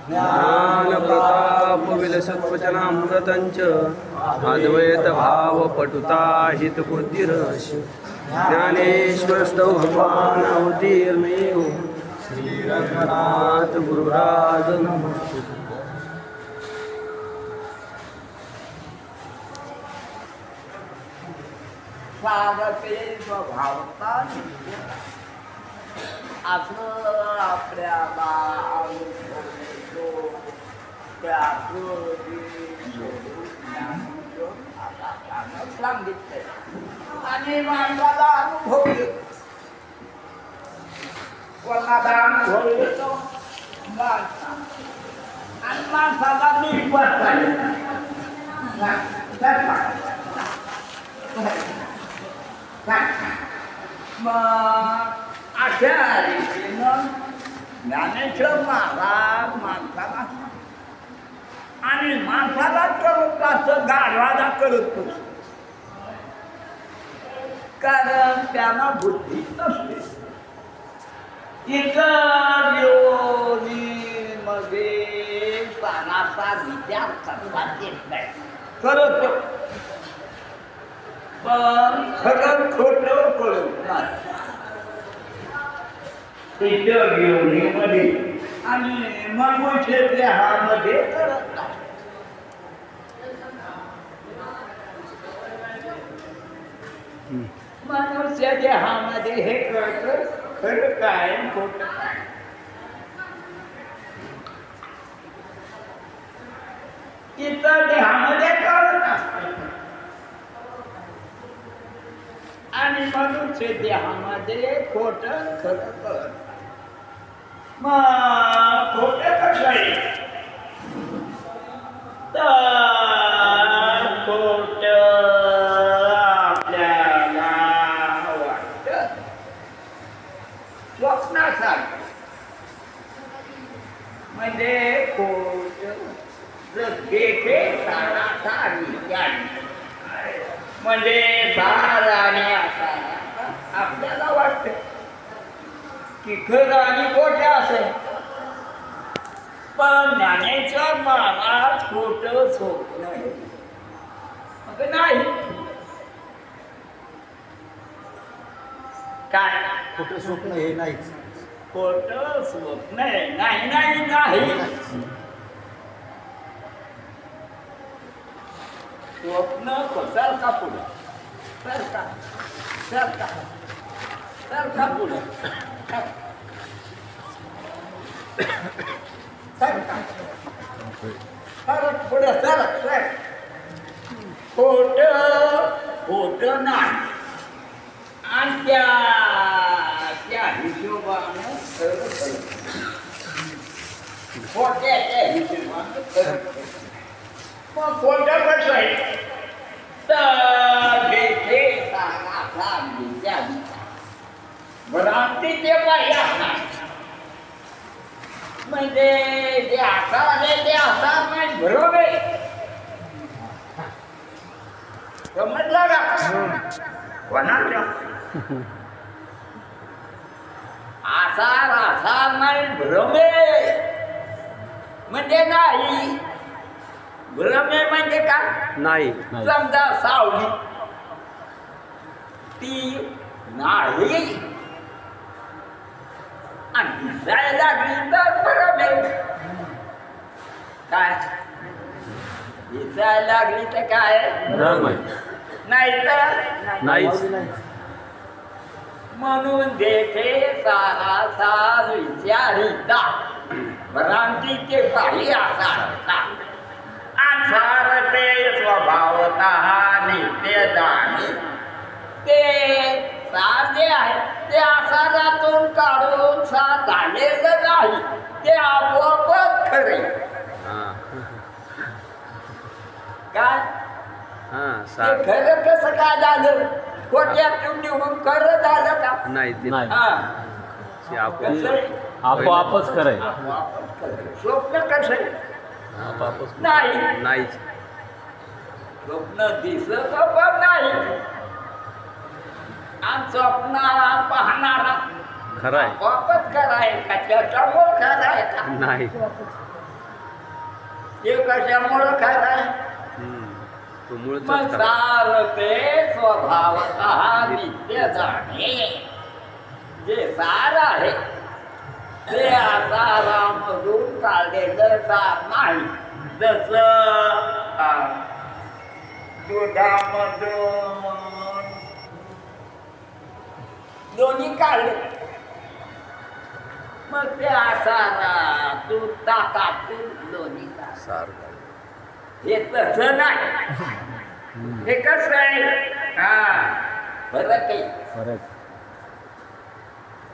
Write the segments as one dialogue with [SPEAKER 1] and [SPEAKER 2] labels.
[SPEAKER 1] ज्ञानप्रताप विलसत्वचनामृतञ्च अद्वैतभावपटुता हितबुद्धिरस्य ज्ञानेश्वरस्तौ भगवान् अवतीर्णयो श्रीरङ्गनाथ गुरुराज नमोस्तुते।
[SPEAKER 2] स्वागते स्वभावता असं आपल्याला अनुभवतो सांगितलंय आणि माणसाला अनुभव येतो. कोणाला अनुभव येतो माणसा आणि माणसाला निर्भर मग अशा रीतीनं ज्ञानेश्वर महाराज माणसाला आणि माणसाला करत असं गाढवाला करत नसतो, कारण त्यांना बुद्धी नसते. इतर योनीमध्ये प्राणाचा विचार करता येत नाही, करतो पण खरं खोटं कळत नाही. इतर योनीमध्ये आणि मनुष्य देहामध्ये करत नाही. मनुष्य देहामध्ये हे कळतं खरं काय खोटं काय. इतर देहामध्ये कळत असतं आणि मनुष्य देहामध्ये खोटं खरं कळत. मग खोटं कसं आहे तर खोटं आपल्याला वाटतं स्वप्नासारखं. म्हणजे खोटं देखे साराचा विचार म्हणजे सार आणि असा आपल्याला वाटतं की खरं आणि खोटं असेल. पण ज्ञानेश्वर महाराज खोटं स्वप्न मग नाही. काय
[SPEAKER 3] खोटं स्वप्न हे नाहीच.
[SPEAKER 2] खोटं स्वप्न नाही नाही नाही. स्वप्न सरका पुढे सरका सरका सरका पुढे सरका सरक पुढे सरक सर. खोटं खोटं नाही आणि त्या हिशोबानं खोट्याच्या हिशोबानं मग खोटं कसं आहे तर देखे साराचा विचार भ्रांतीचे पाहिजे असणार. म्हणजे जे आकार आहे ते आकार नाही बरोबर समजलं का कोणाच्या आसार आसार नाही भ्रमे म्हणजे नाही. भ्रमे म्हणजे काय
[SPEAKER 1] नाही.
[SPEAKER 2] समजा सावली ती नाही आणि दिसायला लागली तर भ्रमे. काय दिसायला लागली तर काय नाही तर
[SPEAKER 1] नाहीच.
[SPEAKER 2] म्हणून देखे सारा सार विचारिता भ्रांतीचे काही आसार सारते स्वभावतः नित्य जाणे. ते सार जे आहे ते आसारातून काढून सार झालेलं नाही, ते आपोआपच खरे. काय ते खरं कसं काय झालं? खोट्यातून निघून खरं झालं का
[SPEAKER 1] नाही.
[SPEAKER 3] आपोआपच खरंय.
[SPEAKER 2] स्वप्न कसं आहे नाही.
[SPEAKER 1] नाहीच.
[SPEAKER 2] स्वप्न दिसत पण नाही आणि स्वप्न पाहणारा
[SPEAKER 1] खरं आहे
[SPEAKER 2] वापस कराय का त्याच्यावर कराय का
[SPEAKER 1] नाही.
[SPEAKER 2] ते कशामुळं खरं
[SPEAKER 1] तो मूळच
[SPEAKER 2] मग सारते स्वभावतः नित्य जाणे जे सार आहे ते आसारामधून काढलेलं सार नाही. जसं दुधामधून दोन्ही काढले मग ते आसारातून ताकातून दोन्ही काढले.
[SPEAKER 1] सार
[SPEAKER 2] हे तसं नाही. हे कसं आहे फरक आहे
[SPEAKER 3] फरक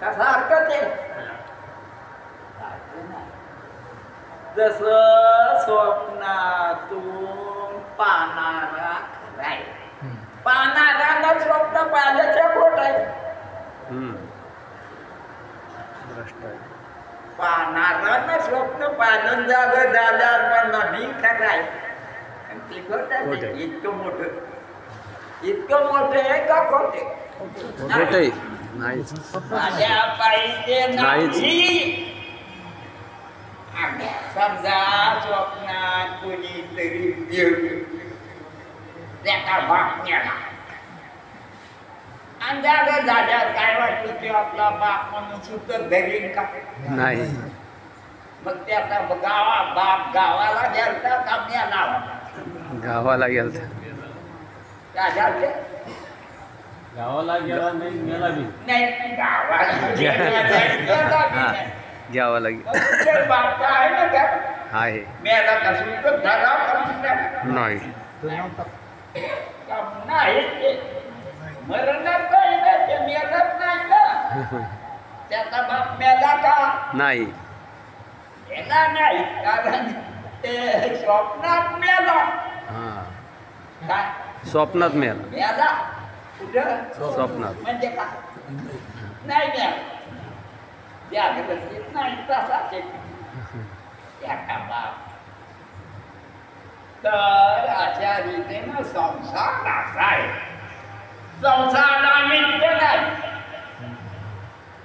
[SPEAKER 2] कसा हरकत आहे जसं स्वप्नातून पाहणारा खराय पाहणाऱ्याला स्वप्न पाहिल्याच्या खोट आहे.
[SPEAKER 1] भ्रष्ट आहे.
[SPEAKER 2] पाहणाऱ्यानं स्वप्न पाहिलं जागं झाल्यावर पण मी खराय ते खोट आहे. इतकं मोठं आहे का खोटे
[SPEAKER 1] खोट आहे नाहीच.
[SPEAKER 2] माझ्या पाहिजे नाही. समजा स्वप्नात कोणीतरी त्याचा बाप मिळाला आणि जागा झाल्यावर काय वाटतं की आपला बाप म्हणून सुद्धा धरीन का
[SPEAKER 1] नाही.
[SPEAKER 2] मग त्याचा बाप गावाला गेलता का मेला
[SPEAKER 1] गावाला गेलता
[SPEAKER 2] काय झालं
[SPEAKER 3] गावाला गेला नाही मेला बी
[SPEAKER 2] नाही गावाला गेला
[SPEAKER 1] हा
[SPEAKER 2] नाही.
[SPEAKER 1] गावाला गेला
[SPEAKER 2] ते बाप तर आहे ना त्या
[SPEAKER 1] आहे
[SPEAKER 2] मेला का सुद्धा झाला का
[SPEAKER 1] नाही.
[SPEAKER 2] नाही ते मरणात नाही ना ते मेलत नाही ना त्याचा बाप मेला का
[SPEAKER 1] नाही.
[SPEAKER 2] मेला नाही कारण ते स्वप्नात मेला
[SPEAKER 1] हा
[SPEAKER 2] काय
[SPEAKER 1] स्वप्नात मिळाला.
[SPEAKER 2] मेला कुठं
[SPEAKER 1] स्वप्नात.
[SPEAKER 2] म्हणजे का नाही मेला जागृतीत नाही तसाच त्याचा बाप. तर अशा रीतीनं संसार असा आहे. संसार नित्य नाही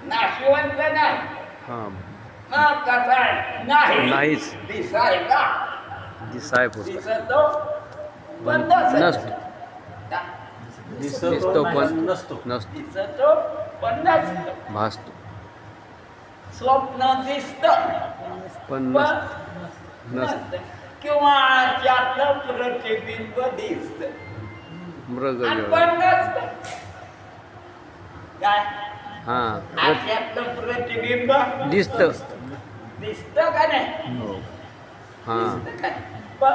[SPEAKER 2] नाशवंत नाही.
[SPEAKER 1] हा
[SPEAKER 2] मग कसा आहे नाही
[SPEAKER 1] नाहीच.
[SPEAKER 2] दिसायला
[SPEAKER 1] दिसाय पुरता
[SPEAKER 2] दिसतो पण
[SPEAKER 1] नसतो.
[SPEAKER 3] दिसतो
[SPEAKER 1] दिसतो पण
[SPEAKER 3] नसतो
[SPEAKER 1] नसतो.
[SPEAKER 2] दिसतो पण नसतो.
[SPEAKER 1] भासतो
[SPEAKER 2] स्वप्न दिसत
[SPEAKER 1] पण
[SPEAKER 2] पण
[SPEAKER 1] नसतं.
[SPEAKER 2] नसतं किंवा त्यातलं प्रतिबिंब दिसत
[SPEAKER 1] मृग
[SPEAKER 2] आणि
[SPEAKER 1] जळ.
[SPEAKER 2] पण नसतं. काय
[SPEAKER 1] हा
[SPEAKER 2] त्यातलं प्रतिबिंब
[SPEAKER 1] दिसतं.
[SPEAKER 2] दिसतं का नाही
[SPEAKER 1] हो हा
[SPEAKER 2] दिसतं का नाही? पण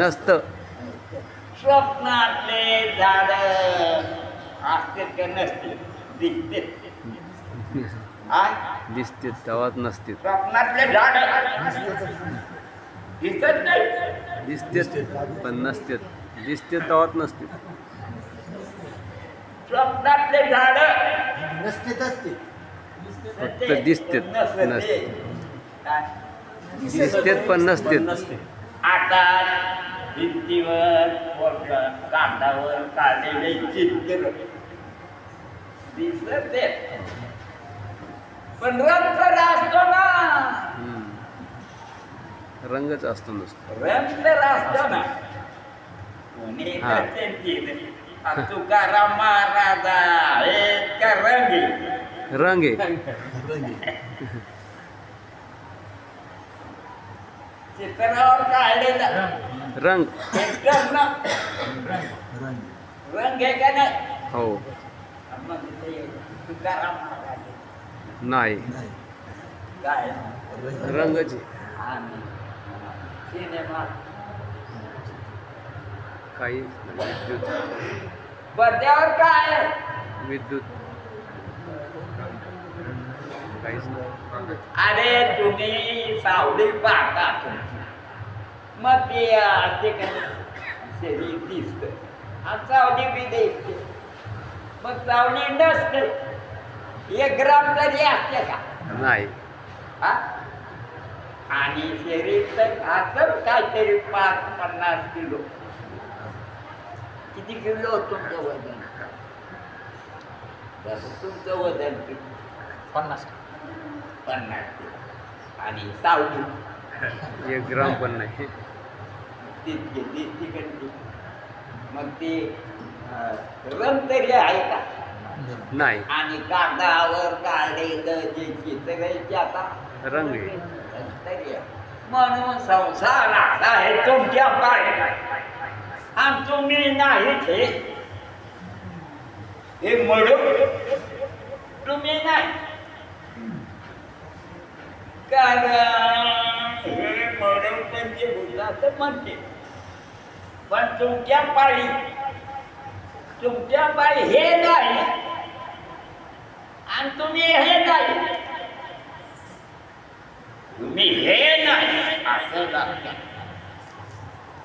[SPEAKER 1] नसतं.
[SPEAKER 2] स्वप्नातले झाड असते का नसते दिसते
[SPEAKER 1] दिसते तेव्हाच नसते.
[SPEAKER 2] स्वप्नातले झाड दिसत नाही
[SPEAKER 1] दिसते पण नसते. दिसते तेव्हाच नसते.
[SPEAKER 2] स्वप्नातले झाड
[SPEAKER 3] नसतेच असते
[SPEAKER 1] फक्त दिसतेत
[SPEAKER 2] नसते.
[SPEAKER 1] नसते.
[SPEAKER 2] काय?
[SPEAKER 1] दिसतेत पण नसतेत.
[SPEAKER 3] नसते
[SPEAKER 2] आकाश भिंतीवर कागदावर काढलेले चित्र दिसते पण रंग असतो ना
[SPEAKER 1] रंगच असतो नुसतं.
[SPEAKER 2] रंग असतो ना कोणी
[SPEAKER 1] हा.
[SPEAKER 2] तुकाराम महाराजा एक रंगी
[SPEAKER 1] रंग आहे.
[SPEAKER 2] चित्रावर काढलेलं
[SPEAKER 1] रंग
[SPEAKER 2] चित्र ना रंग आहे का नाही
[SPEAKER 1] हो
[SPEAKER 2] मग ते तुकाराम महाराज
[SPEAKER 1] नाही.
[SPEAKER 2] काय
[SPEAKER 1] रंगच आहे.
[SPEAKER 2] आणि सिनेमा
[SPEAKER 1] काही विद्युत
[SPEAKER 2] पडद्यावर काय
[SPEAKER 1] विद्युत काहीच नाही.
[SPEAKER 2] अरे तुम्ही सावली पाहता मग ते असते का शरीर दिसत आणि सावली बी दिसते मग सावली नसते 1 ग्राम तरी असते का
[SPEAKER 1] नाही.
[SPEAKER 2] हा? आणि शरीर तर असं काहीतरी 50 किलो किती किलो तुमचं वजन तुमचं वजन किती
[SPEAKER 3] 50
[SPEAKER 2] 50 किलो आणि सावली
[SPEAKER 1] 1 ग्राम पण नाही.
[SPEAKER 2] तिकडची मग ती रंग तरी आहे का
[SPEAKER 1] नाही
[SPEAKER 2] आणि कागदावर काढलेलं जे चित्र आहे ते आता
[SPEAKER 1] रंग आहे.
[SPEAKER 2] तरी आहे. म्हणून संसार असा आहे तुमच्या पाय आणि तुम्ही नाही हे म्हणून तुम्ही नाही कारण हे म्हणून त्यांचे गुजरात म्हणते पण तुमच्या पायी हे नाही आणि तुम्ही हे नाही तुम्ही हे नाही असं लागतं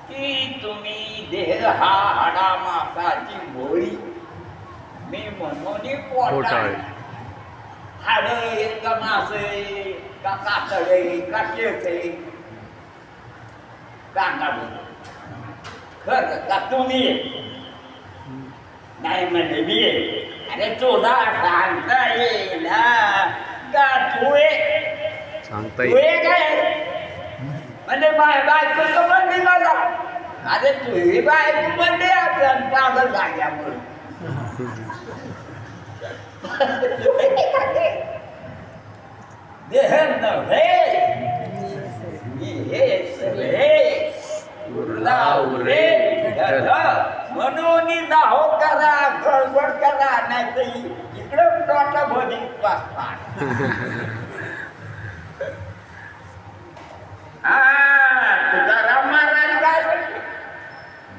[SPEAKER 2] की तुम्ही देह हा हाडा मासाची भोळी मी म्हणून पोटा हाड का मास का कातड का केस सांगा खरं का तुम्ही नाही म्हणजे मी अरे तुला सांगता येईल का तू
[SPEAKER 1] सांगता
[SPEAKER 2] तू काय म्हणजे बायको म्हणली मला अरे तुझी बायको म्हणली आपण पागल झाल्यामुळे देह नव्हे हे सगळे म्हणून नाहो करा गडबड करा नाही तर इकडं टोटा भोजी तुकाराम महाराज काय म्हणते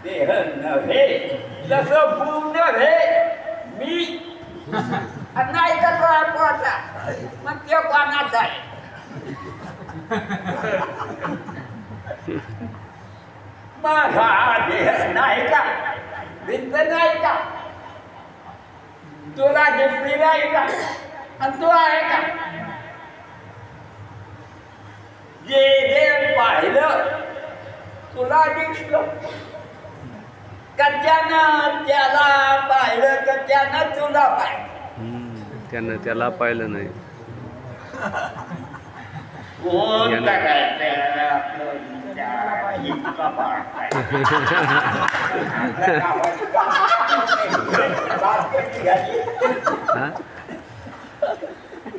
[SPEAKER 2] देह नव्हे जसं भूम नव्हे मी नाही का पोटा मग ते कोणाचा आहे माझा देह नाही का भिंत नाही का तुला घेतली नाही का आणि तू आहे का जे देव पाहिलं तुला दिसलं कच्यानं त्याला पाहिलं का त्यानं तुला पाहिलं
[SPEAKER 1] त्यानं त्याला पाहिलं नाही.
[SPEAKER 2] कोण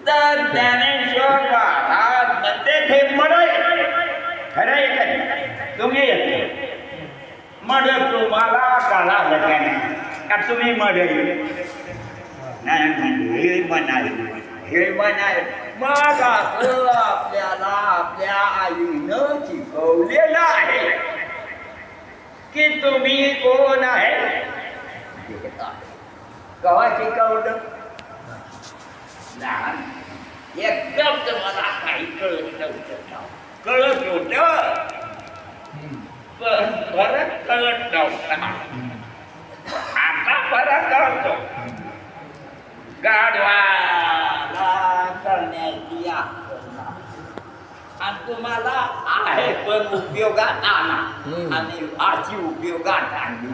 [SPEAKER 2] तर ज्ञानेश्वर महाराज म्हणते हे मड खरं आहे तुम्ही येते मड तुम्हाला कळा त्याने का तुम्ही मड नाही म्हणजे हे म्हणाले मग असं आपल्याला आपल्या आईनं शिकवलेलं आहे की तुम्ही कोण आहे केव्हा शिकवलं लहान एकदम तुम्हाला काही कळत नव्हतं कळत होतं पण फरक कळत नव्हता आता फरक कळतो गाढवाला करण्याची आणि तुम्हाला आहे पण उपयोगात आणा आणि अशी उपयोगात आणली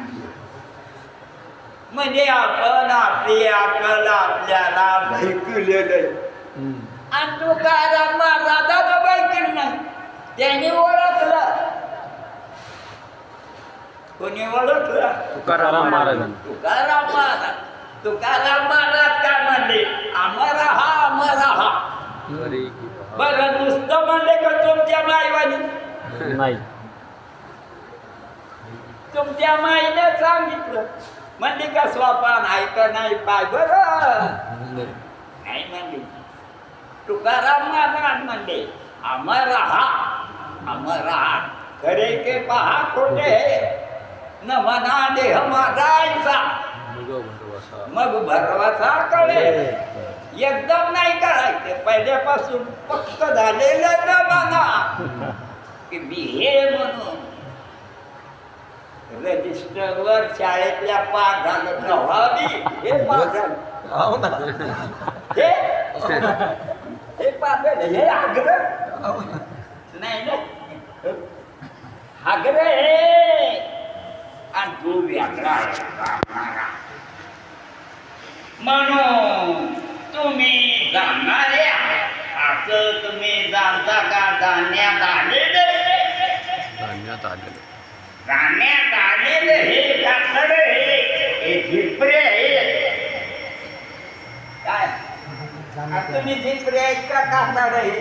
[SPEAKER 2] म्हणजे आपण आपली अकल आपल्याला भैकलेलं आणि तुकाराम महाराजाला भैकल नाही त्यांनी ओळखलं कोणी ओळखलं
[SPEAKER 1] तुकाराम महाराज.
[SPEAKER 2] तुकाराम महाराज काय म्हणले अमर हा बरं नुसतं म्हणले का तुमच्या माईवानी
[SPEAKER 3] नाही
[SPEAKER 2] तुमच्या माईने सांगितलं म्हणली का स्वपान आहे का नाही पाय बरं नाही म्हणली तुकाराम महाराज म्हणले अमर हा खरे के पहा खोटे न म्हणा देह माझा मग भरवसा कळे एकदम नाही करायचे पहिल्यापासून पक्क झालेलं न म्हणा की मी हे म्हणून रजिस्टरवर शाळेतल्या पास झालं प्रभावी हे पास झालं हे पास झालं हे आग्रह नाही ना आग्रह हे आणि तू वेगळा म्हणून तुम्ही जाणारे असं तुम्ही जाणता का जाण्यात आलेलं
[SPEAKER 1] धान्यात आलेलं
[SPEAKER 2] जाण्यात आलेलं हे कातड हे झिपरे आहे काय तुम्ही झिपरे आहेत का कातड आहे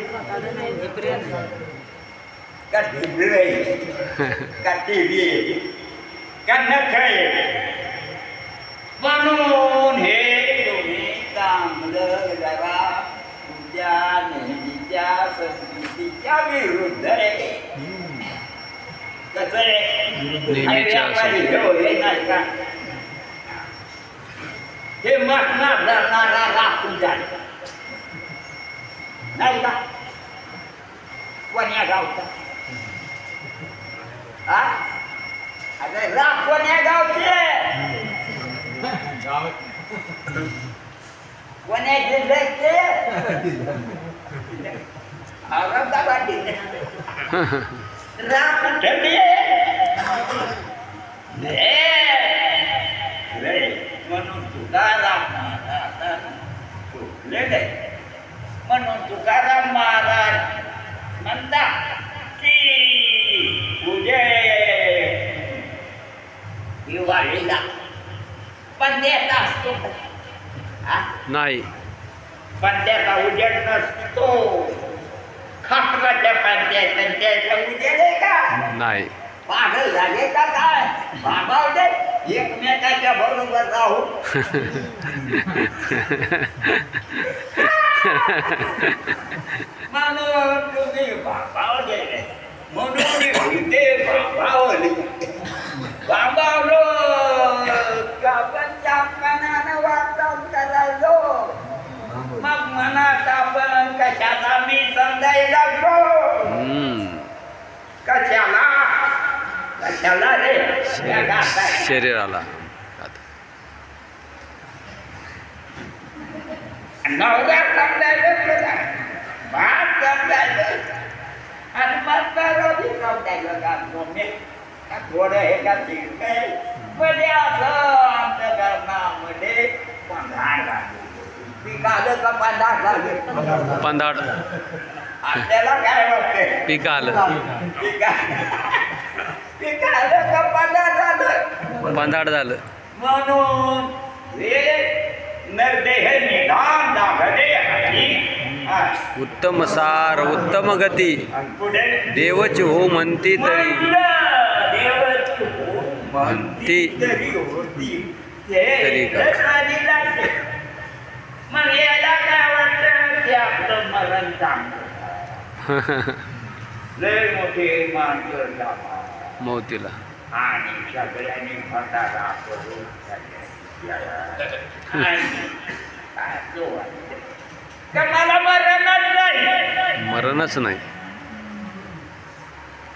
[SPEAKER 2] का झिपरे आहे का टीव्ही आहे का नख आहे म्हणून हे तुम्ही चांगलं जरा तुमच्या नेहमीच्या संस्कृतीच्या विरुद्ध आहे कसं
[SPEAKER 1] नेहमीच्या
[SPEAKER 2] हे नाही का हे मसणार धरणारा राखून जाईल नाही का कोण्या गावचा हा अरे राख कोण्या गावचे कोण्या जिल्ह्याचे औरंगाबाद जिल्ह्यात राख ठरली म्हणून तुकाराम म्हणून तुकाराम महाराज म्हणतात की दिवाळीला पंद्याचा असतो
[SPEAKER 1] नाही
[SPEAKER 2] पंद्याचा उजेड नसतो खापराच्या पंद्याचा उजेड आहे का
[SPEAKER 1] नाही
[SPEAKER 2] पागल झाले का काय बाबावडे एकमेकाच्या बरोबर राहू म्हणून तुम्ही बाबावर गेले म्हणून ते बाबावले बाबावलो कापणच्या मनानं वाटण करायचो मग मनात आपण कशाला मी समजायला कशाला कशाला रे
[SPEAKER 1] शरीराला
[SPEAKER 2] नवरा समजायचं तुला भात समजायचं आणि म्हातारा बी समजायचं का तुम्ही थोडं हे का तिकडे मध्ये असं आमच्या घरनामध्ये पंधाड झाले पीक आलं का पंधाड झाले
[SPEAKER 1] पंधाड
[SPEAKER 2] आपल्याला काय वाटते
[SPEAKER 1] पीक आलं
[SPEAKER 2] पीक आलं का पंधाड झालं
[SPEAKER 1] पंधाड झालं
[SPEAKER 2] म्हणून हे नरदेह निधान दाखले
[SPEAKER 1] उत्तम सार उत्तम गती देवची हो म्हणती तरी म्हणती तरी
[SPEAKER 2] मग याला काय वाटतं ते आपलं मरण चांगलं लय मोठे माणसं
[SPEAKER 1] मौतीला
[SPEAKER 2] आणि सगळ्यांनी भंडारा करून मला मरणच नाही
[SPEAKER 1] मरणच नाही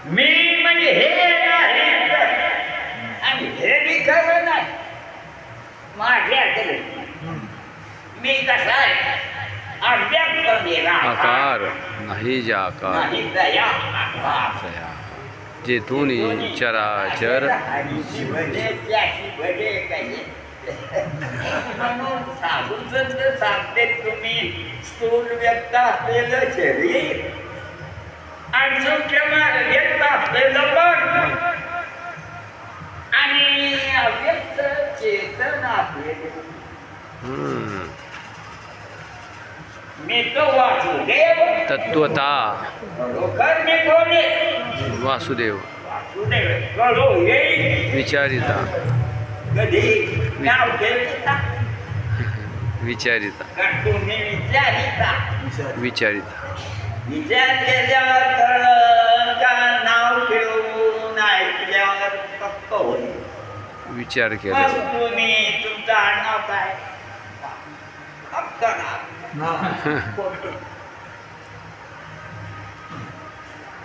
[SPEAKER 2] मी म्हणजे हे नाही आणि हे बी खरं नाही माझ्याकडे मी कसा आहे अव्यक्त
[SPEAKER 1] आकार नाही जे आकार
[SPEAKER 2] नाही दया आकार
[SPEAKER 1] दया जेथून चराचर
[SPEAKER 2] म्हणून साधू संत सांगते तुम्ही स्थूल व्यक्त असलेलं शरीर आणि सूक्ष्म व्यक्त असलेलं मन आणि अव्यक्त चेतन असलेलं मी तो वासुदेव
[SPEAKER 1] तत्वता
[SPEAKER 2] खरोखर मी कोणी
[SPEAKER 1] वासुदेव
[SPEAKER 2] वासुदेव कळो येईल
[SPEAKER 1] विचारिता
[SPEAKER 2] कधी नाव ठेविता
[SPEAKER 1] विचारिता
[SPEAKER 2] तुम्ही विचारिता
[SPEAKER 1] विचारिता
[SPEAKER 2] विचार केल्यावर कळलं का नाव ठेवून ऐकल्यावर फक्त होईल
[SPEAKER 1] विचार
[SPEAKER 2] मग
[SPEAKER 1] केला
[SPEAKER 2] तुम्ही तुमचं आडनाव काय फक्त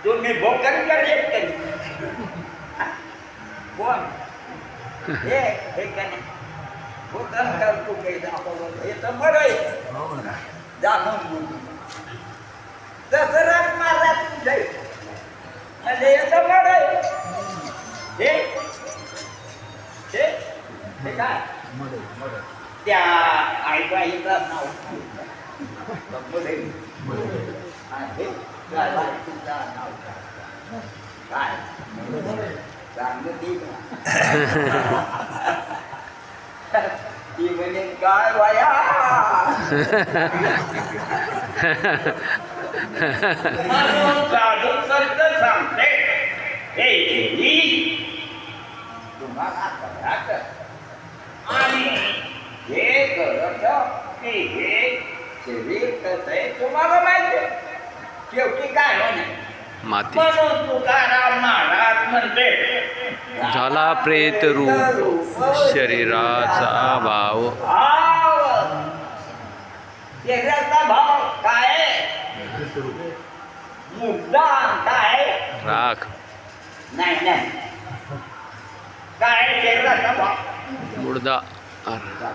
[SPEAKER 2] तुम्ही भोकर करेल कधी कोण हे का नाही भोकर करतो काही दाखवलं हे तर बरं जाणून दसरात माझा म्हणजे हे तर बरं हे काय त्या आईबाईचं नाव आहे काय तुमचं नाव काय चांगलं ती ती म्हणे काय वाया साधू संत सांगते हे तुम्हाला करायचं आणि हे करत की हे शरीर कसं आहे तुम्हाला माहिती शेवटी काय होणार
[SPEAKER 1] माती
[SPEAKER 2] म्हणून तुकाराम महाराज म्हणते
[SPEAKER 1] झाला प्रेत रूप शरीराचा भाव
[SPEAKER 2] शरीराचा भाव काय मुद्दा काय
[SPEAKER 1] राख
[SPEAKER 2] नाही नाही काय शरीराचा भाव
[SPEAKER 1] मुर्दा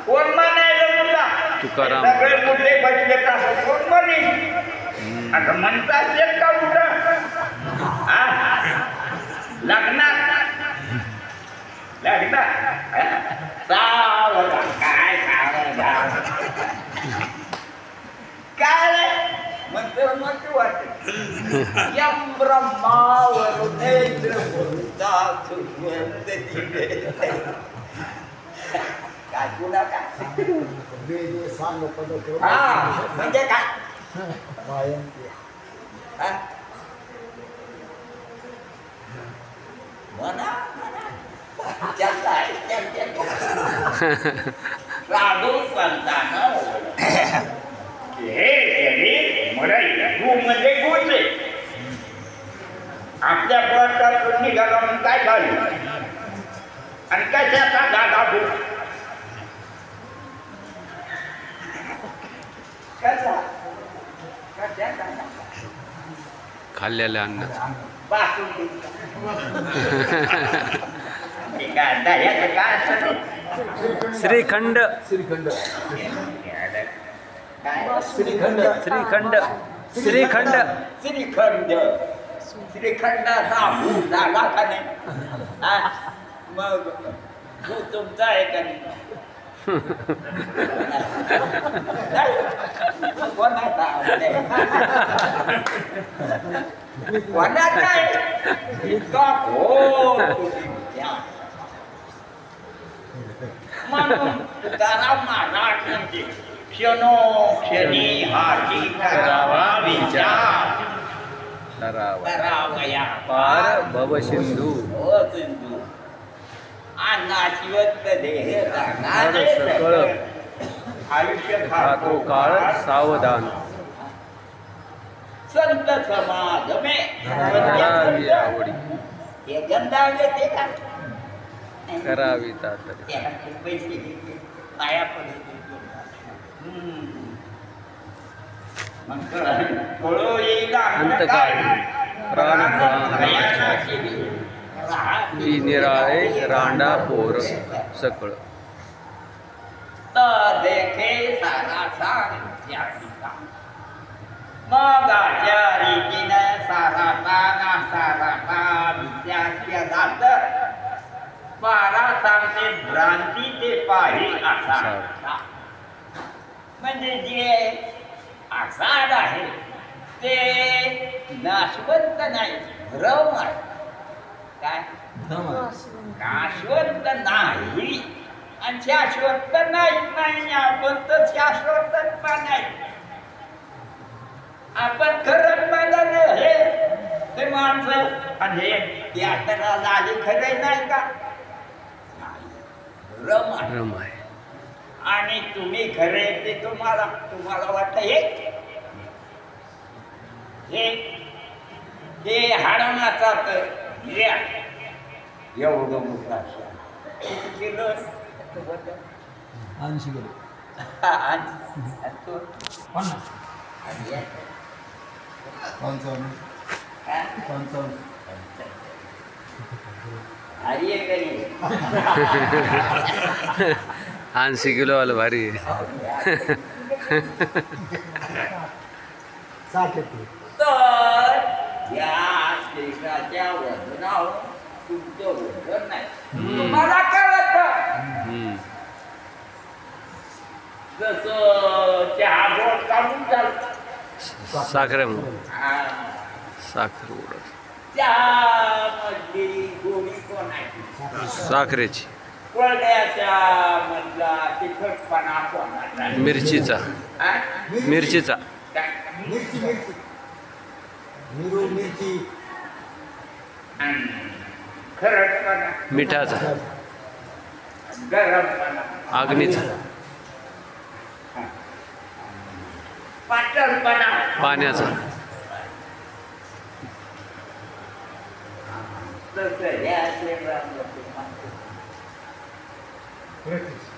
[SPEAKER 2] कोण म्हणायचं मुद्दा
[SPEAKER 1] तुकाराम.
[SPEAKER 2] सगळे मुद्दे बसले असं कोण म्हणे आता म्हणतात एक का कुठं लग्नात सावधान काय सावधान काय रे म्हणतो मग वाटत यम ब्रह्मा वरुणेंद्र वरुणा सुमंत दिवे काय पुन्हा काय म्हणजे काय म्हणा साधू संतांना हे शरीर मराई गु म्हणजे गुचे आपल्या पोटातून निघाला म्हणून काय झालं आणि कशाचा दादा भू कसा
[SPEAKER 1] खाल्लेलं अन्न श्रीखंड
[SPEAKER 4] श्रीखंड
[SPEAKER 1] श्रीखंड श्रीखंड
[SPEAKER 2] श्रीखंड श्रीखंडाचा भूत झाला का नाही मग भूत तुमचा आहे का नाही कोणाचा आहे इतका म्हणून तुकाराम महाराज म्हणते क्षणो क्षणी हाती करावा विचार करावया
[SPEAKER 1] पार भव सिंधू
[SPEAKER 2] हो सिंधू अन्नाशिवत देह जाणारे
[SPEAKER 1] सकळ
[SPEAKER 2] आयुष्य
[SPEAKER 1] खातो काळ सावधान
[SPEAKER 2] संत समाज
[SPEAKER 1] करावी आवडी
[SPEAKER 2] हे गंधावे ते का
[SPEAKER 1] करावी तातडी
[SPEAKER 2] पैसे माया पडे कळो येईल
[SPEAKER 1] अंतकाळी प्राण ती निराळे रांडा पोर सकळ
[SPEAKER 2] देखे सारा सांग मग रीतीनं सारा विद्यार्थी दात बारा सांगते भ्रांती ते पाही असा म्हणजे जे आषाढ आहे ते नाशवंत नाही भ्रम आहे काय नाशवंत नाही आणि शाश्वत नाही आपण तर शाश्वत नाही आपण खरंच म्हणाले हे माणसं आणि हे यात्रा झाली खरे नाही का
[SPEAKER 1] भ्रम आहे
[SPEAKER 2] आणि तुम्ही खरे ते तुम्हाला वाटतं हे हाडवण्याचा तर एवढं मोठा किलो
[SPEAKER 4] 80 किलो 55
[SPEAKER 2] अरे करी
[SPEAKER 1] 80 किलो वाला भारी आहे
[SPEAKER 4] 60 येते
[SPEAKER 2] तर या देशाच्या वजनावर तुमचं वजन नाही तुम्हाला कळत जसं चहा बोट काढून चालतं
[SPEAKER 1] साखरेमुळं
[SPEAKER 2] हा.
[SPEAKER 1] साखर उडत
[SPEAKER 2] त्यामधली गोडी कोणाची
[SPEAKER 1] साखरेची
[SPEAKER 2] कोरड्याच्या मधला तिखटपणा कोणाचा
[SPEAKER 1] मिरचीचा
[SPEAKER 2] हा?
[SPEAKER 1] मिरचीचा
[SPEAKER 2] काय?
[SPEAKER 4] मिरची मिरची मिरची
[SPEAKER 2] आणि खरटपणा
[SPEAKER 1] मिठाचा
[SPEAKER 2] गरमपणा
[SPEAKER 1] अग्नीचा
[SPEAKER 2] पातळपणा
[SPEAKER 1] पाण्याचा
[SPEAKER 2] तसं या शरीरामध्ये मात्र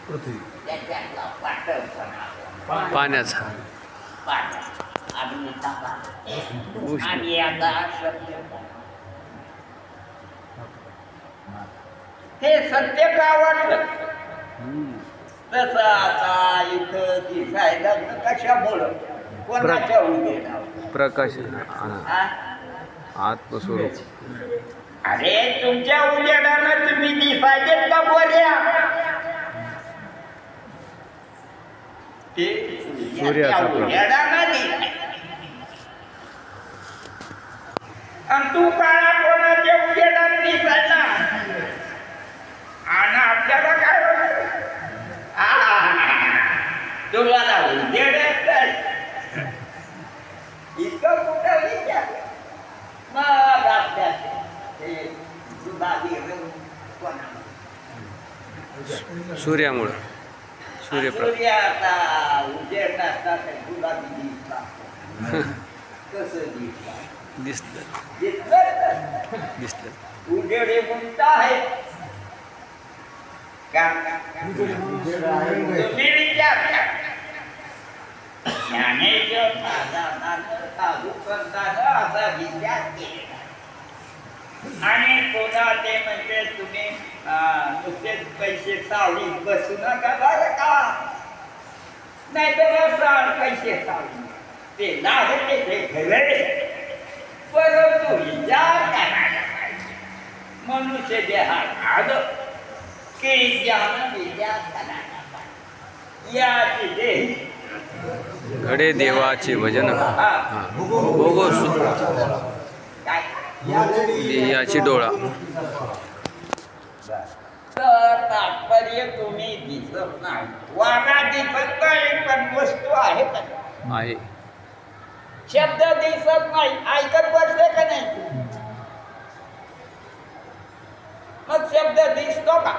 [SPEAKER 4] पृथ्वी
[SPEAKER 2] त्याच्यातला पातळपणा
[SPEAKER 1] पाण्याचा
[SPEAKER 2] पाणी अग्नीचा पाणी
[SPEAKER 1] उष्ण
[SPEAKER 2] आणि आता सत्यता हे सत्य का वाटलं तसं आता इथं दिसायला कशामुळं कोणाच्या उद्या
[SPEAKER 1] प्रकाश आत्मस्वरूप
[SPEAKER 2] अरे तुमच्या उजेडानं तुम्ही दिसायचे का बोल्या ते
[SPEAKER 1] सूर्याचा प्रकाश.
[SPEAKER 2] उजेडानं दिसाय आणि तू काळा कोणाच्या उजेडात दिसायला आणि आपल्याला काय होतं? तुला ना उजेड येतं. इतकं कुठं विचार मग आपल्या हे गुलाबी रंग कोणाला?
[SPEAKER 1] सूर्यामुळं सूर्यप्रकाश
[SPEAKER 2] सूर्याचा उजेड नसता तर गुलाबी दिसला कसं दिसला
[SPEAKER 1] दिसलं
[SPEAKER 2] दिसलं तर
[SPEAKER 1] दिसलं
[SPEAKER 2] उजेड हे म्हणता आहे का तुम्ही विचार करा ज्ञानेश्वर महाराजांना साधू संतांना असा विचार केला आणि कोणा ते म्हणजे तुम्ही नुसतेच पैसे सावलीत बसू नका बरं का नाही तर पैसे सावली ते लागते ते खरे परंतु विचार करायला पाहिजे मनुष्य देहात आलं की ज्ञान विचार करायला पाहिजे याची देह
[SPEAKER 1] घडे देवाचे भजन हा भोगो
[SPEAKER 2] काय
[SPEAKER 1] याची डोळा
[SPEAKER 2] तर तात्पर्य तुम्ही दिसत नाही वागा दिसत नाही पण वस्तू आहे का
[SPEAKER 1] आहे
[SPEAKER 2] शब्द दिसत नाही ऐकत बसले का नाही तू मग शब्द दिसतो का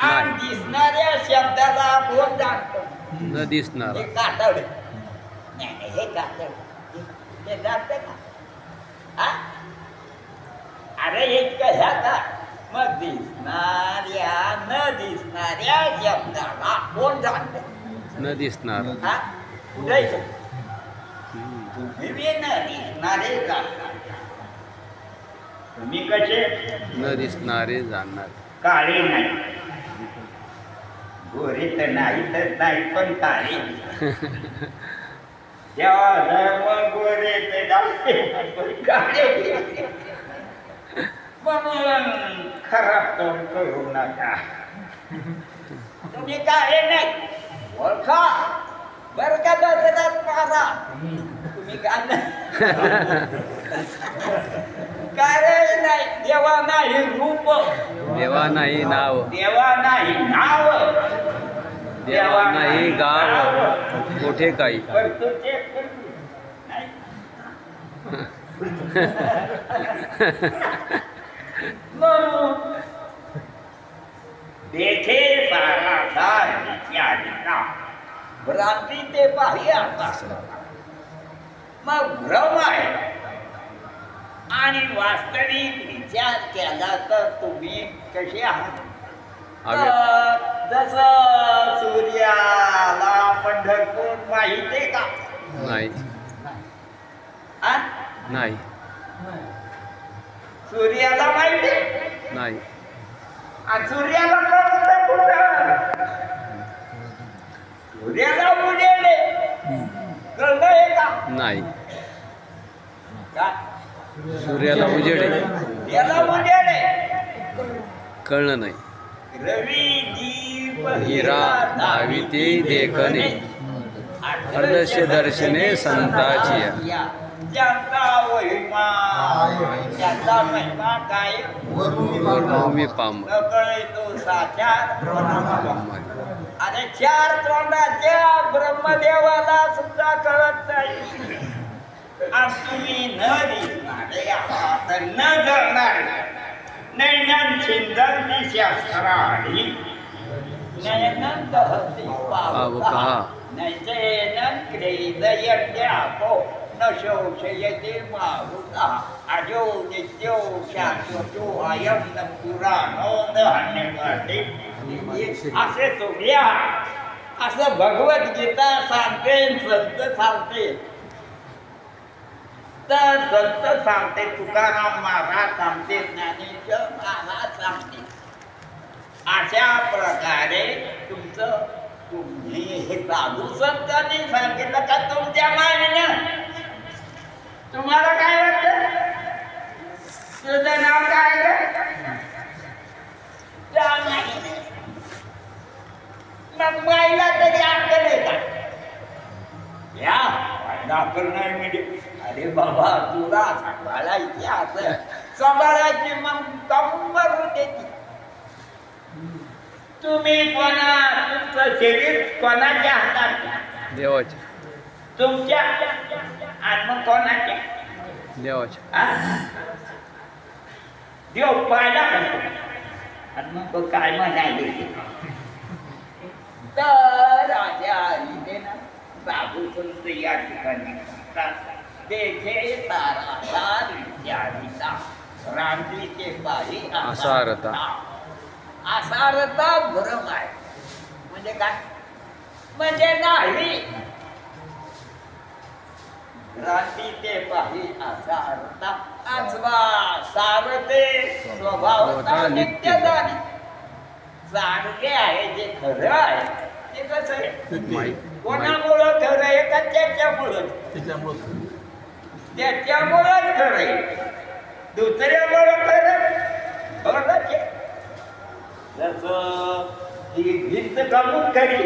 [SPEAKER 2] आणि दिसणाऱ्या शब्दाला कोण जाणतो
[SPEAKER 1] न दिसणार
[SPEAKER 2] हे कातड नाही हे कातड हे जात का हा? अरे इतकं ह्या का मग दिसणाऱ्या न दिसणाऱ्या शब्दाला कोण जाणत
[SPEAKER 1] न दिसणार
[SPEAKER 2] हा कुठे तुम्ही बी न दिसणारे जाणणार तुम्ही कसे
[SPEAKER 1] न दिसणारे जाणणार
[SPEAKER 2] काळे नाही गोरे तर नाही तर नाही पण काळे जेव्हा धर्म गोरे ते डावे पण काळे म्हणून खराब तोंड करू नका तुम्ही काळे नाही ओळखा बर का दसऱ्यात मारा तुम्ही काय काळे नाही देवा नाही रूप
[SPEAKER 1] देवा नाही नाव
[SPEAKER 2] देवा नाही नाव
[SPEAKER 1] देवा नाही गाव मोठे काही
[SPEAKER 2] पण तू ते नाही म्हणून देखे सारा सार विचारिता भ्रांती ते बाह्य आता मग भ्रम आहे आणि वास्तविक विचार केला तर तुम्ही कसे आहात जसं सूर्याला पंढरपूर माहिती का
[SPEAKER 1] नाही
[SPEAKER 2] आ?
[SPEAKER 1] नाही
[SPEAKER 2] सूर्याला माहिती
[SPEAKER 1] नाही
[SPEAKER 2] आणि सूर्याला कळतं कुठं सूर्याला उजेडे कळलंय का
[SPEAKER 1] नाही
[SPEAKER 2] का
[SPEAKER 1] सूर्याला उजेड आहे
[SPEAKER 2] याला उजेडे
[SPEAKER 1] कळलं नाही
[SPEAKER 2] रवी दीप
[SPEAKER 1] हिरा धाविते देखणे अर्धस्य दर्शने संताची
[SPEAKER 2] ज्यांचा महिमा ज्यांचा महिमा काय
[SPEAKER 1] वर्णोमी पाम
[SPEAKER 2] न कळे तो साचार आणि चार तोंडाच्या ब्रह्मदेवाला सुद्धा कळत नाही. आज तुम्ही न दिसणारे आहात न जळणारे नैनन छिंदंती शास्त्राणी नयनन दहती पावका नैनन क्रीडयन्त्यापो न शोषयते मारुता अजो नित्यो शाश्वतो अयं न पुराणो न हन्यते. असे तुम्ही असं भगवद्गीता सांगते संत सांगते. तर संत सांगते तुकाराम महाराज सांगते ज्ञानेश्वर महाराज सांगते. अशा प्रकारे तुम्ही हे साधू संतांनी सांगितलं का तुमच्या मायनं तुम्हाला काय वाटतं? तुझं नाव काय? मग माईला तरी अक्कल आहे का? या अक्कल नाही म्हणजे अरे बाबा तुला सांभाळायची असं सांभाळायची मग कंबर होते ती. तुम्ही तुमचं शरीर कोणाच्या हातात?
[SPEAKER 1] देवाच्या.
[SPEAKER 2] तुमच्या. आणि मग कोणाच्या?
[SPEAKER 1] देवाच्या.
[SPEAKER 2] देव पाहिला आणि मग काय म्हणाले तर राजा हरीने ना साधू संत या ठिकाणी देखे तारा विचारिता रामजीचे पाही
[SPEAKER 1] असारता.
[SPEAKER 2] असारता भ्रम आहे. म्हणजे काय? म्हणजे नाही क्रांतीचे पाही असारता आसवा सारते स्वभावता नित्यदानी. सारखे आहे जे खरं आहे ते कसं आहे? कोणामुळं खरं आहे का त्याच्यामुळं? त्याच्यामुळंच खरं आहे. दुसऱ्यामुळं खरं बरोबर. जसं ही भिंत कमून खरी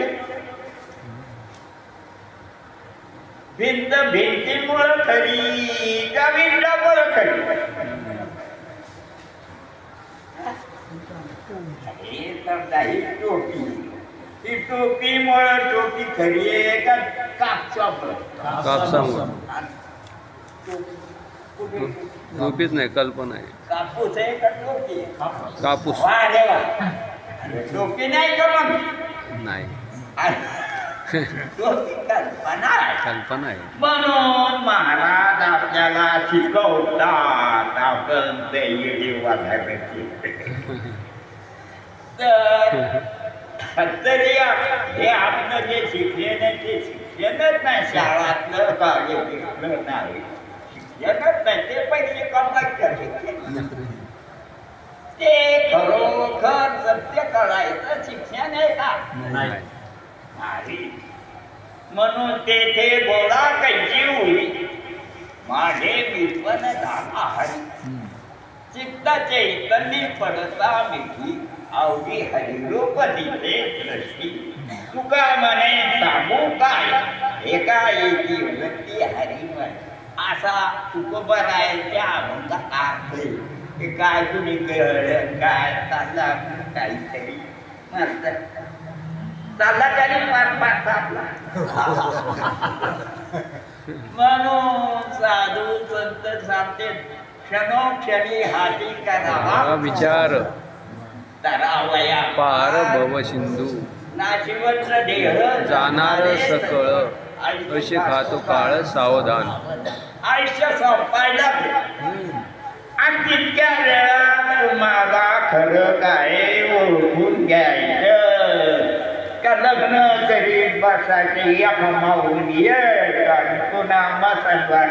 [SPEAKER 2] भिंत भिंतीमुळं खरी का भिंतामुळं खरी? हे तर नाही टोपी. ही टोपीमुळं टोपी खरी आहे का कापसामुळं?
[SPEAKER 1] कापसामुळं. टोपीच नाही कल्पना आहे.
[SPEAKER 2] कापूस आहे का टोपी?
[SPEAKER 1] कापूस
[SPEAKER 2] वा टोपी नाही का मग?
[SPEAKER 1] नाही.
[SPEAKER 2] टोपी कल्पना आहे.
[SPEAKER 1] कल्पना आहे.
[SPEAKER 2] म्हणून महाराज आपल्याला शिकवतात आपण तरी हे आपलं जे शिक्षण आहे ते शिक्षणच नाही. शाळातलं कॉलेजलं नाही शिक्षणच नाही. ते पैसे कमवायचं ते खरोखर सत्य कळायचं शिक्षण आहे का? नाही. म्हणून तेथे बोला कैची होई माझे विद्वन झाला हरी. चित्त चैतन्य पडता मिठी अवघी हरिरूप दिले दृष्टी. तुका म्हणे सांगू काय एकाएकी वृत्ती हरिमय. असा तुकोबरायच्या अभंगा आहे. ते काय तुम्ही कळलं काय चालला काहीतरी मस्त चालला तरी पार आपला. म्हणून साधू संत सांगते क्षणोक्षणी हाती करावा
[SPEAKER 1] विचार
[SPEAKER 2] तरावया
[SPEAKER 1] पार भव सिंधू
[SPEAKER 2] नाशिवंत देह
[SPEAKER 1] जाणार सकळ असे खातो काळ सावधान.
[SPEAKER 2] आयुष्य संपायला आणि तितक्या वेळा तुम्हाला खरं काय ओळखून घ्यायचं का लग्न करीत बसायचे या माऊन आणि पुन्हा मसाला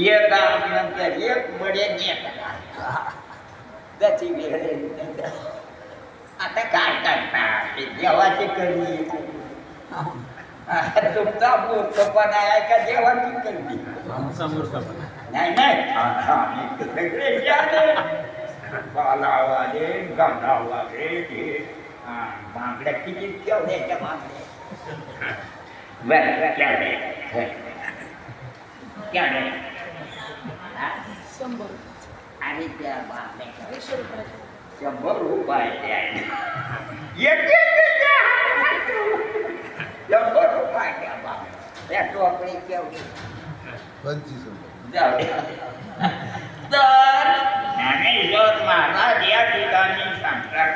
[SPEAKER 2] एक नंतर एक बडे त्याची वेळ. आता काय करणार देवाची करणी तुमचा मूर्खपणा आहे का देवाची करणी? नाही नाही सगळे बालावाले गमरावाले बांगड्या किती ठेवण्याच्या मागण्या बरं केवढे केवढे आणि त्या बापे 100 रुपये द्या 100 रुपये द्या बाप त्या टोपडी केवढी
[SPEAKER 4] 25 रुपये
[SPEAKER 2] जाऊ तर ज्ञानेश्वर महाराज या ठिकाणी सांगतात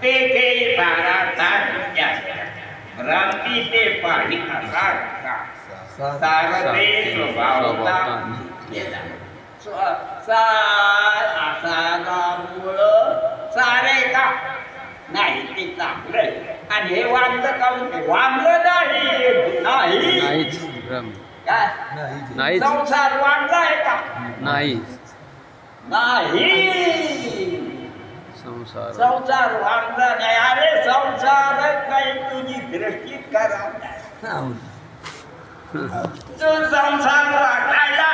[SPEAKER 2] तेथे सारा साध्या भ्रांती ते पाही असा सारते स्वभावता सारे का नाही ते चांगलं आणि हे वांगलं काढून वांगलं नाही
[SPEAKER 1] नाहीच भ्रम
[SPEAKER 2] काय
[SPEAKER 1] नाहीच
[SPEAKER 2] संसार वांगला आहे का
[SPEAKER 1] नाही
[SPEAKER 2] नाही
[SPEAKER 1] संसार
[SPEAKER 2] संसार वांगला नाही अरे संसार काही तुझी दृष्टी करा तू संसार वाटायला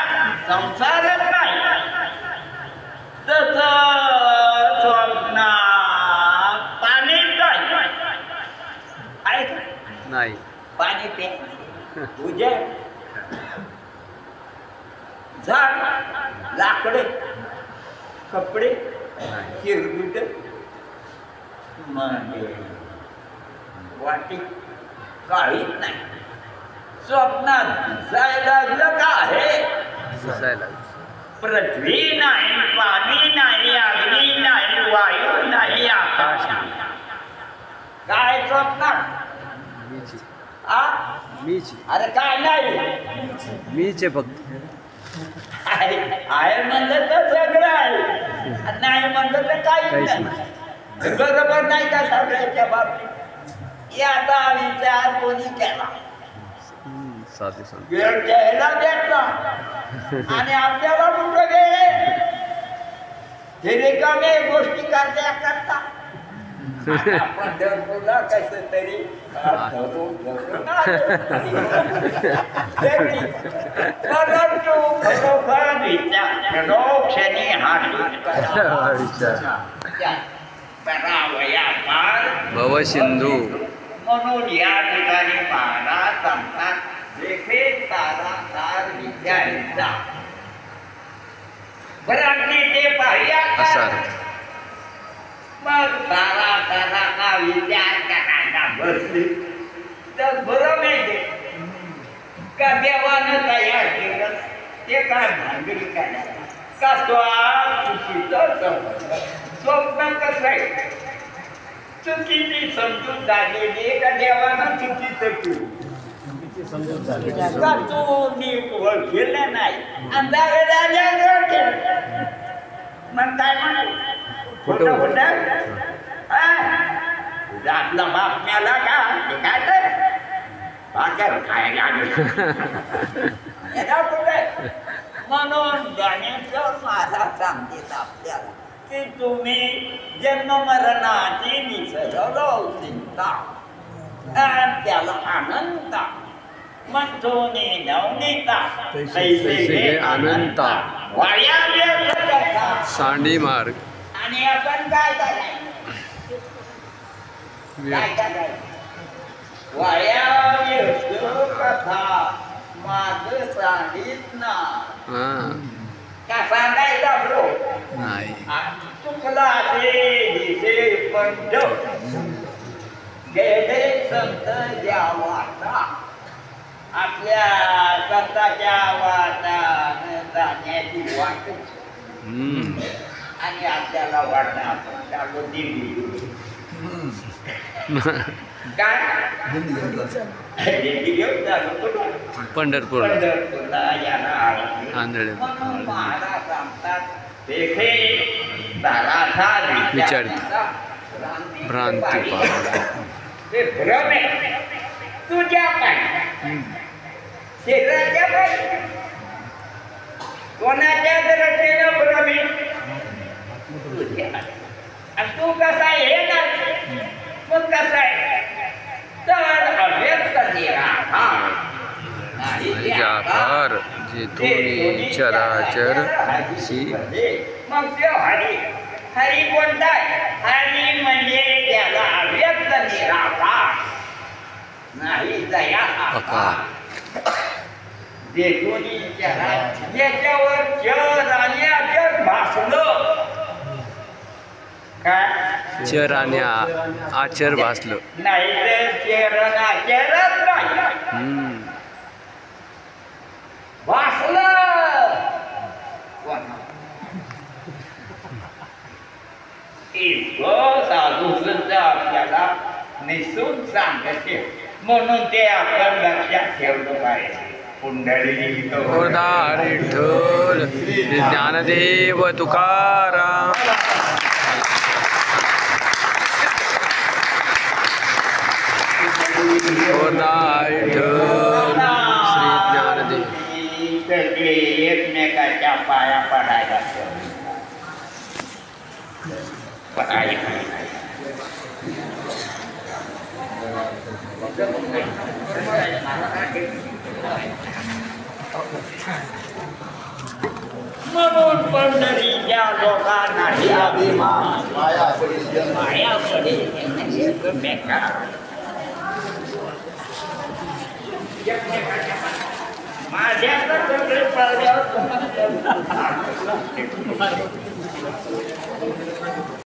[SPEAKER 2] संसारच नाही तसं स्वप्न पाणी ऐक
[SPEAKER 1] नाही
[SPEAKER 2] पाणी पे तुझे झाड लाकडे कपडे हिरविट म्हणजे वाटी काहीच नाही स्वप्नात दिसायला का आहे
[SPEAKER 1] दिसायला
[SPEAKER 2] पृथ्वी नाही पाणी नाही अग्नी नाही वायू नाही आकाश नाही काय स्वप्नात
[SPEAKER 1] मीच
[SPEAKER 2] आ
[SPEAKER 1] मीच
[SPEAKER 2] अरे काय नाही
[SPEAKER 1] मीच आहे फक्त
[SPEAKER 2] आहे म्हणलं तर सगळं आहे नाही म्हणलं तर काही नाही बरोबर नाही का सगळ्याच्या बाबतीत याचा विचार कोणी केला
[SPEAKER 1] साधे संत
[SPEAKER 2] वेळ घ्यायला भेटला आणि आपल्याला कुठं गेले हे रिकामे गोष्टी करता करता पंढरपूरला कसं तरी परंतु खरोखर क्षणी
[SPEAKER 1] भव सिंधू
[SPEAKER 2] म्हणून या ठिकाणी महाराज सांगतात देखे तारा तार विद्याचा भ्रांती ते पाहिया
[SPEAKER 1] असा
[SPEAKER 2] मग तारा ताराचा विचार करायला बसली तर बरं माहिती का देवानं तयार केलं ते काय भांडरी करायला का चुकीचं स्वप्न कसं आहे चुकीची समजून झालेली का देवानं चुकीचं केलं का तू नीट ओळखलं नाही अंधार मग काय म्हणाल खोटं खोटं आपला बाप मिळाला का ते काय तर भाकर खायला म्हणून ज्ञानेश्वर महाराज सांगतात आपल्याला की तुम्ही जन्म मरणाची निसर्ग चिंता त्याला आनंद म्हणून नवनीता
[SPEAKER 1] तैसे अनंता
[SPEAKER 2] वाया
[SPEAKER 1] सांडी मार्ग
[SPEAKER 2] आणि आपण काय करायचं काय करायचं वाया कथा माग सांगित ना का सांगायला ब्रो
[SPEAKER 1] नाही
[SPEAKER 2] चुकला दिसे पंच गेले संत ज्या वाटा आपल्या संतांच्या वाटाने जाण्याची वाट आणि आपल्याला वाटणं आपण चालू दिली काय दिंडी घेऊन चालू
[SPEAKER 1] पंढरपूर
[SPEAKER 2] पंढरपूरला याला
[SPEAKER 1] आंधळे
[SPEAKER 2] म्हणून महाराज सांगतात तेथे ताराचा
[SPEAKER 1] विचारते भ्रांती
[SPEAKER 2] ते भ्रम आहे तुझ्या पाय शरीराच्या पाय कोणाच्या दृष्टीनं भ्रम आहे तुझ्या आणि तू कसा आहे हे ना मग कसा आहे तर अव्यक्त निराकार
[SPEAKER 1] निराकार जेथून चराचर सी
[SPEAKER 2] मग ते हरी हरी कोणता आहे हरी म्हणजे त्याला अव्यक्त निराकार नाही दया
[SPEAKER 1] अका.
[SPEAKER 2] देखून याच्यावर चर आणि अचर भासलं काय
[SPEAKER 1] चर आणि आचर भासलं.
[SPEAKER 2] नाही तर चर आणि आचरच नाही
[SPEAKER 1] हम्म.
[SPEAKER 2] भासलं इतकं साधू संत आपल्याला निसून सांगते म्हणून ते आपण लक्षात ठेवलं पाहिजे. पुंडलिक
[SPEAKER 1] गोरधार विठ्ठल श्री ज्ञानदेव तुकाराम. गोरधार विठ्ठल श्री ज्ञानदेव.
[SPEAKER 2] सगळे एकमेकाच्या पाया पडायला म्हणून पंढरीच्या लोकांना
[SPEAKER 4] माया पडी जन्म.
[SPEAKER 2] माया पडे माझ्या सगळे पडल्यावर